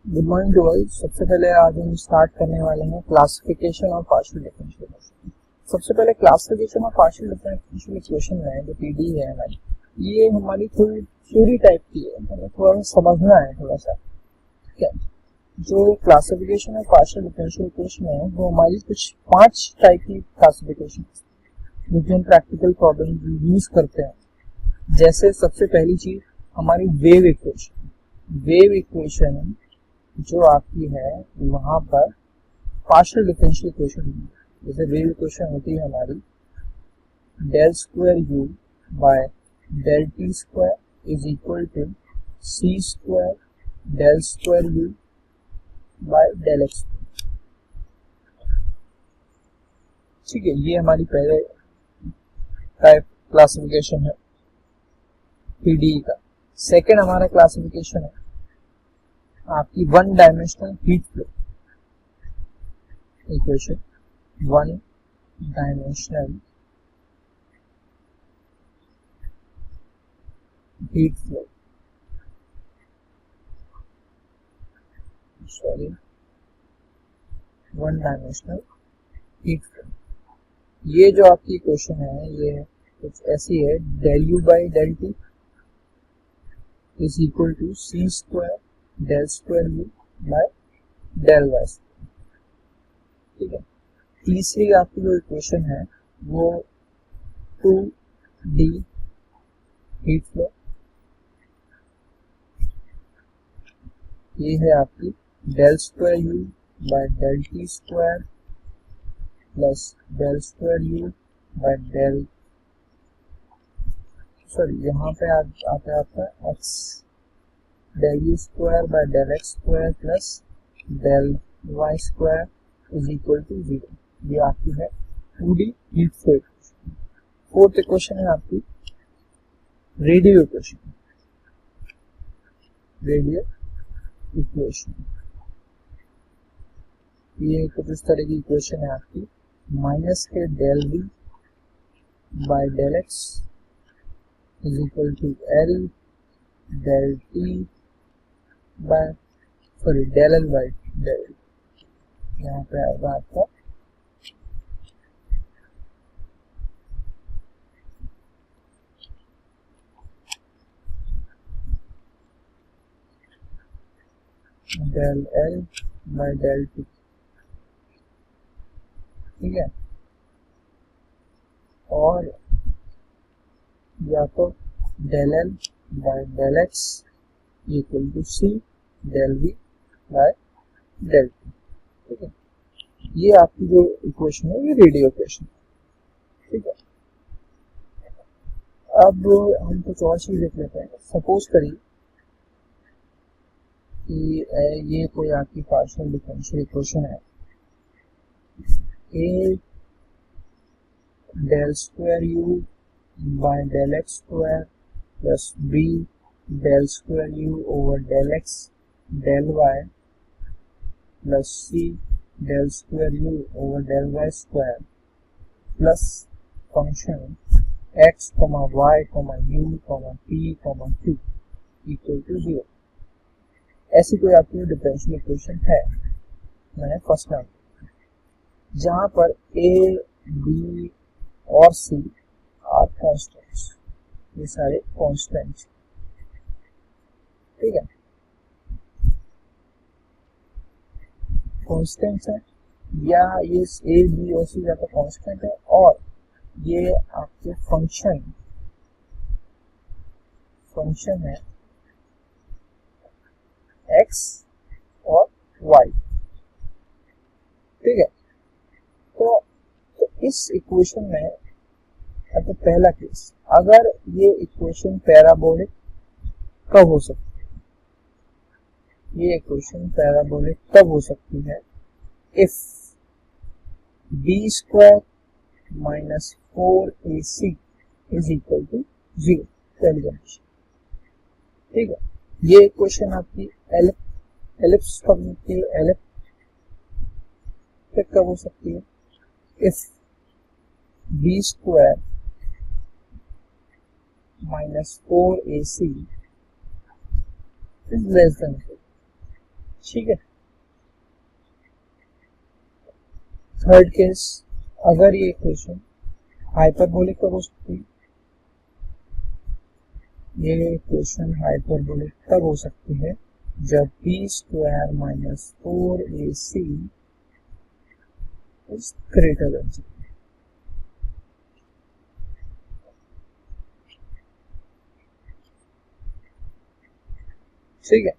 Good morning to all. सबसे पहले आज हम स्टार्ट करने वाले हैं क्लासिफिकेशन और पार्शियल डिफरेंशियल इक्वेशन। सबसे पहले क्लासिफिकेशन और पार्शियल डिफरेंशियल इक्वेशन है जो पीडीई है हमारी, ये हमारी थोड़ी थ्योरी टाइप की है, मतलब थोड़ा सा समझना है थोड़ा सा, ठीक है। जो क्लासिफिकेशन और पार्शियल डिफरेंशियल इक्वेशन है वो हमारी कुछ 5 टाइप की क्लासिफिकेशन जो हम प्रैक्टिकल प्रॉब्लम यूज करते हैं। जैसे सबसे पहली चीज हमारी वेव इक्वेशन। वेव इक्वेशन जो आपकी है वहां पर पार्शियल डिफरेंशियल इक्वेशन, जैसे वेव इक्वेशन होती है हमारी del square u by del t square is equal to c square del square u by del x. ठीक है, ये हमारी पहले टाइप क्लासिफिकेशन है पीडीई का। सेकेंड हमारा क्लासिफिकेशन है आपकी one dimensional heat flow equation. One dimensional heat flow, sorry, one dimensional heat flow. ये जो आपकी इक्वेशन है ये कुछ ऐसी है, del you by del t is equal to c square del square u by del y. ठीक है। तीसरी आपकी जो इक्वेशन है वो 2D हीट फ्लो, ये है आपकी del square u by del t square plus del square u by del, sorry यहाँ पे आता है आपका x, del u square by del x square plus del y square is equal to 0। ये आपकी है 2D heat flow equation. Fourth equation है आपकी रेडियो इक्वेशन। रेडियो इक्वेशन ये कुछ इस तरह की इक्वेशन है आपकी, minus k del v by del x is equal to l del t by, sorry, del l by del, यहाँ पे आएगा आपका del l by del t. ठीक है, और या तो del l by del x equal to c del v by del t. ठीक है, ये आपकी जो इक्वेशन है ये रेडियो इक्वेशन। ठीक है, अब हम कुछ और चीज देख लेते हैं। सपोज करिए कि ये कोई आपकी पार्शियल डिफरेंशियल इक्वेशन है, a del square u by del x square plus b del square u over del x del y plus c del square u over del y square plus function x comma y comma u comma p comma q equal to 0। ऐसी कोई आपकी differential equation है, मैंने first नाम, जहां पर A B और C R constants, ये सारे कॉन्स्टेंट्स। ठीक है, कॉन्स्टेंट्स है, या ये ए बी और सी या तो कॉन्स्टेंट है और ये आपके फंक्शन है एक्स और वाई। ठीक है, तो इस इक्वेशन में तो पहला केस, अगर ये इक्वेशन पैराबोलिक कब हो सकती है, ये इक्वेशन पैराबोलिक कब हो सकती है, if b square minus 4ac is equal to 0, पहली कंडीशन। ठीक है, ये इक्वेशन आपकी एलिप्स कब होती है, एलिप्स कब हो सकती है, if b square minus 4ac is less than 0। ठीक है। थर्ड केस, अगर ये इक्वेशन हाइपरबोलिक कब हो सकती है, ये इक्वेशन हाइपरबोलिक तब हो सकती है जब b² minus 4ac is greater than 0। ठीक है।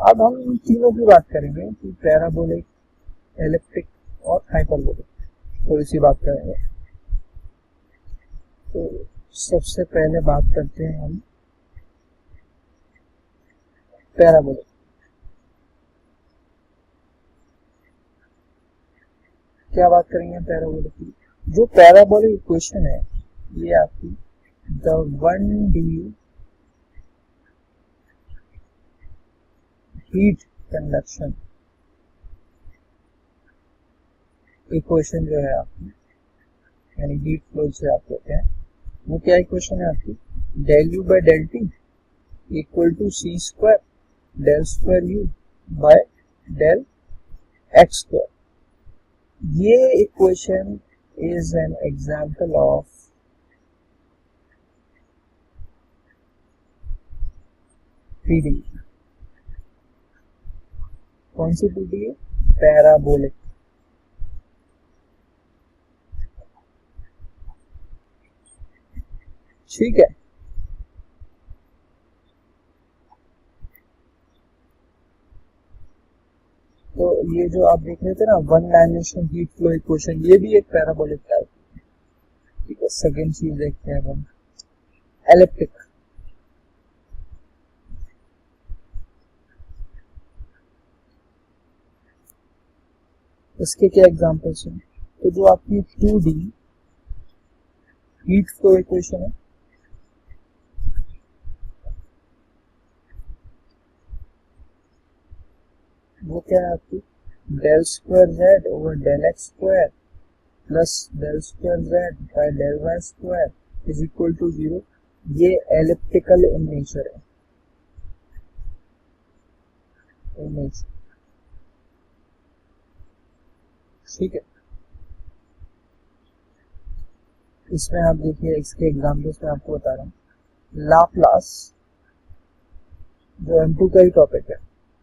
अब हम तीनों की बात करेंगे कि पैराबोलिक, एलिप्टिक और हाइपरबोलिक, थोड़ी सी बात करेंगे। तो सबसे पहले बात करते हैं हम पैराबोलिक। क्या बात करेंगे पैराबोलिक की? जो पैराबोलिक इक्वेशन है ये आपकी the 1D heat conduction equation जो है आपकी, यानी हीट फ्लो से आप कहते हैं, वो क्या इक्वेशन है आपकी? Del u by del t equal to c square del square u by del x square. ये equation is an example of PDE. कौन सी पीडीई? पैराबोलिक। ठीक है। तो ये जो आप देख रहे थे ना one dimensional heat flow equation, ये भी एक पैराबोलिक टाइप। ठीक है। सेकेंड चीज देखते हैं हम, एलिप्टिक। इसके क्या एग्जांपल्स हैं? तो जो आपकी 2D हीट फ्लो इक्वेशन है, वो क्या है आपकी? Del square z over del x square plus del square z by del y square is equal to 0। ये एलिप्टिकल इन नेचर है, इमेज। ठीक है। इसमें आप देखिए, इसके एग्जाम्पल्स में आपको बता रहा हूँ। लाप्लास, जो M2 का ही टॉपिक है,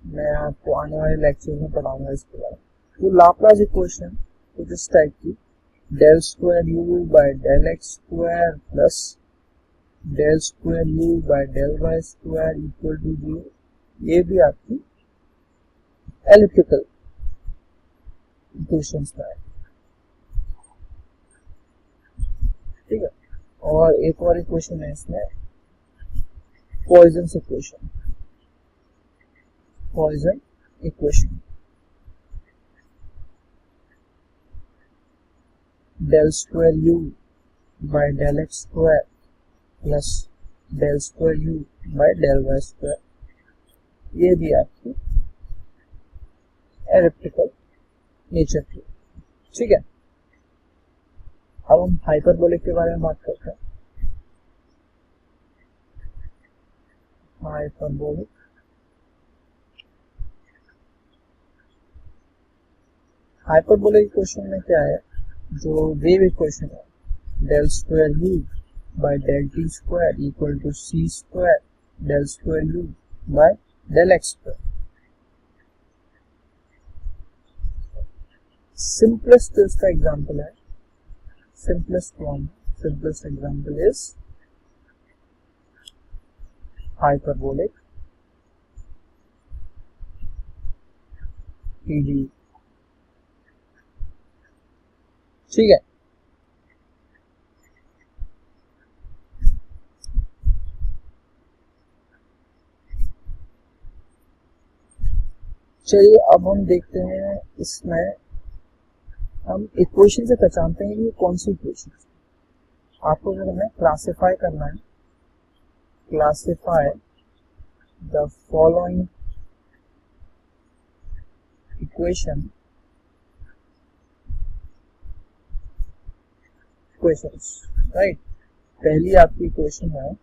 मैं आपको आने वाले लेक्चर में पढ़ाऊंगा इसके बारे में। तो लाप्लास इक्वेशन कुछ इस टाइप की, del square u by del x square plus del square u by del y square equal to 0। ये भी आपकी एलिप्टिकल इक्वेशंस में है। ठीक है। और एक और इक्वेशन है इसमें, Poisson equation. Poisson equation, del square u by del x square plus del square u by del y square, ये भी आपकी एलिप्टिकल नेचर की। ठीक है। अब हम हाइपरबोलिक के बारे में बात करते हैं। हाइपरबोलिक, हाइपरबोलिक इक्वेशन में क्या है? जो वेव इक्वेशन है, del square u by del t square equal to c square del square u by del x square. Simplest इसका एग्जांपल है, simplest example is hyperbolic PDE। ठीक है। चलिए अब हम देखते हैं, इसमें हम इक्वेशन से पहचानते हैं ये कौन सी इक्वेशन। आपको अगर हमें क्लासिफाई करना है, classify the following equations, right. पहली आपकी इक्वेशन है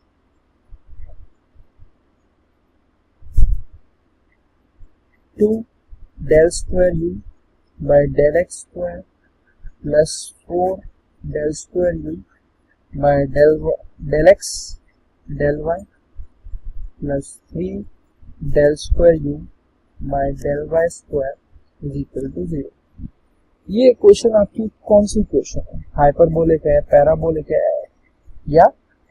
2 del square u by del x square plus 4 del square u by del x del y plus 3 del square u by del y square is equal to 0। ये question आपकी कौन सी question है, hyperbolic है, parabolic है या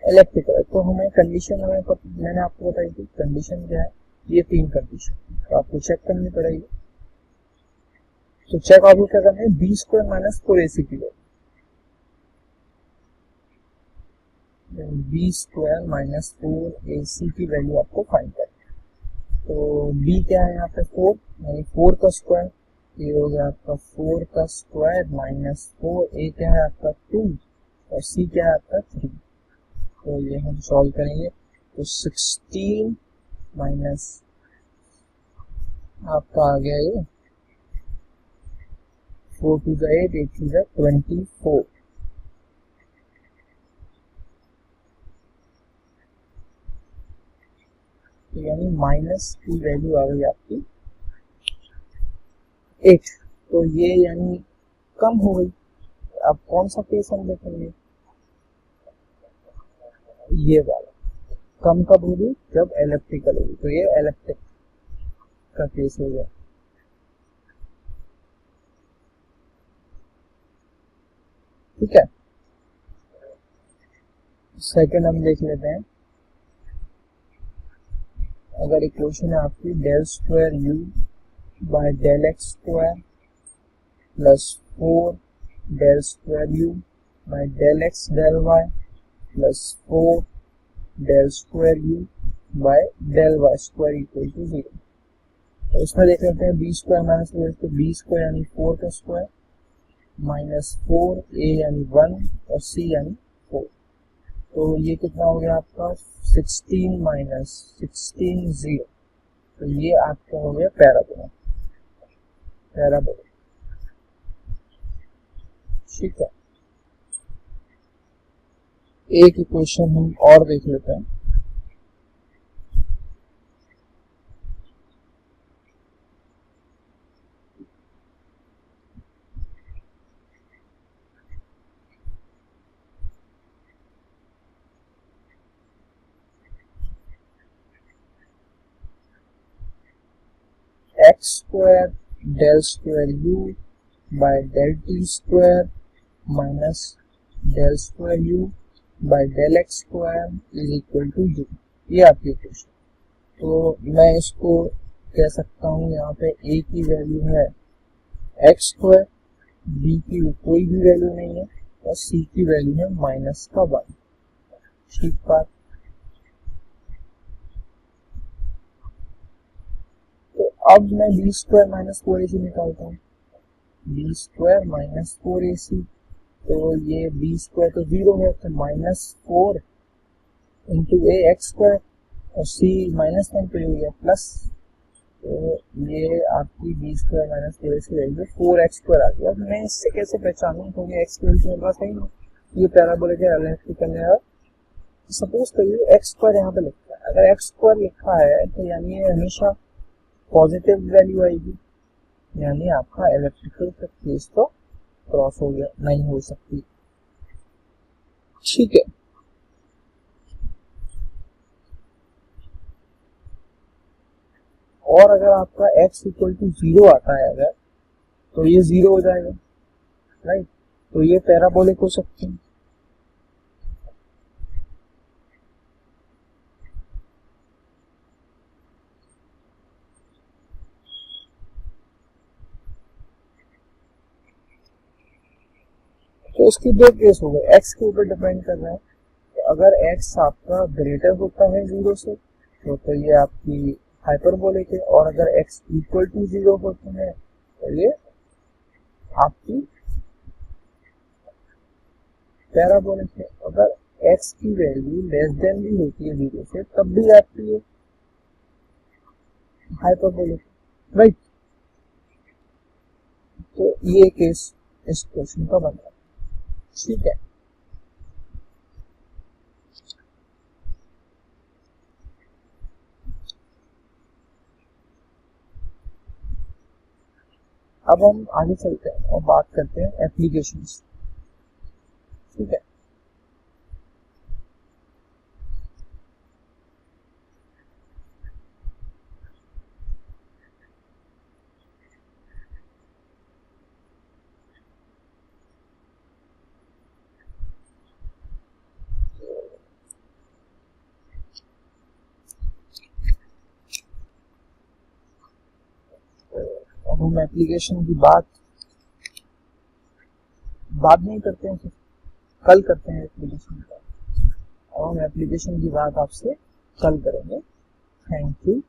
elliptical है? तो हमें कंडीशन मैंने आपको बताई थी, कंडीशन क्या है, ये 3 कंडीशन तो आपको चेक करनी पड़ेगी। तो चेक आपको क्या करना है, बी स्क्वायर माइनस 4ac की value, B square minus 4ac की वैल्यू आपको फाइंड करनी है। तो b क्या है यहाँ पे 4, यानी 4 का स्क्वायर, ये हो गया आपका 4 का स्क्वायर माइनस 4, a क्या है आपका 2 और c क्या है आपका 3। तो ये हम सॉल्व करेंगे, तो 16 माइनस आपका आ गया ये 4 टू द 8, 8 टू द 24, तो यानी माइनस की वैल्यू आ गई आपकी 8। तो ये यानी कम हो गई। अब कौन सा केस हम देखेंगे, ये वाला कम कब होगी, जब एलिप्टिकल होगी। तो ये एलिप्टिक का केस हो गया। ठीक है, सेकंड हम देख लेते हैं। अगर इक्वेशन है आपकी del square u by del x square plus 4 del square u by del x del y plus 4 del square u by del y square equal to 0। तो इसमें देख लेते हैं बी स्क्वायर माइनस 4, तो बी स्क्वायर यानी 4 का square minus 4, ए यानी 1 और सी यानी 4। तो ये कितना हो गया आपका 16 माइनस 16 0। तो ये आपका हो गया पैराबोला, पैराबोला। ठीक है, एक इक्वेशन हम और देख लेते हैं। X square del square u by del t square minus del square u by del x square is equal to 0। ये आपकी इक्वेशन। तो मैं इसको कह सकता हूँ, यहाँ पे a की वैल्यू है एक्स स्क्वायर, b की कोई भी वैल्यू नहीं है और c की वैल्यू है माइनस का 1। ठीक बात। तो अब मैं बी स्क्वायर माइनस 4ac निकालता हूँ, बी स्क्वायर माइनस 4ac, तो ये बी स्क्वायर तो 0 है, तो माइनस 4 इंटू ए एक्स स्क्वायर और सी माइनस 1 पे हो गया प्लस, तो ये आपकी b square minus 4ac value 4x square आ गया। अब मैं इससे कैसे पहचानूं, क्योंकि एक्स की वैल्यू मेरे पास है, ये पैराबोलिक है, एलिप्टिकल है। सपोज करिए एक्स स्क्वायर यहाँ पे लिखा है, अगर एक्स स्क्वायर लिखा है तो यानी ये हमेशा पॉजिटिव वैल्यू आएगी, यानी आपका इलेक्ट्रिकल का केस तो क्रॉस हो गया, नहीं हो सकती। ठीक है, और अगर आपका x इक्वल टू 0 आता है अगर, तो ये 0 हो जाएगा, राइट। तो ये पैराबोलिक हो सकते हैं। तो इसकी दो केस हो गए, x के ऊपर डिपेंड कर रहा है। तो अगर x आपका ग्रेटर होता है 0 से तो ये आपकी हाइपरबोलिक है, और अगर x इक्वल टू 0 होता है तो ये आपकी पैराबोलिक है। अगर x की वैल्यू लेस देन भी होती है 0 से, तब भी आपकी हाइपरबोलिक, राइट। तो ये केस इस क्वेश्चन का बन रहा है। ठीक है, अब हम आगे चलते हैं और बात करते हैं एप्लीकेशंस। ठीक है, अब हम एप्लीकेशन की बात नहीं करते हैं, कल करते हैं एप्लीकेशन की बात। अब हम एप्लीकेशन की बात आपसे कल करेंगे। Thank you.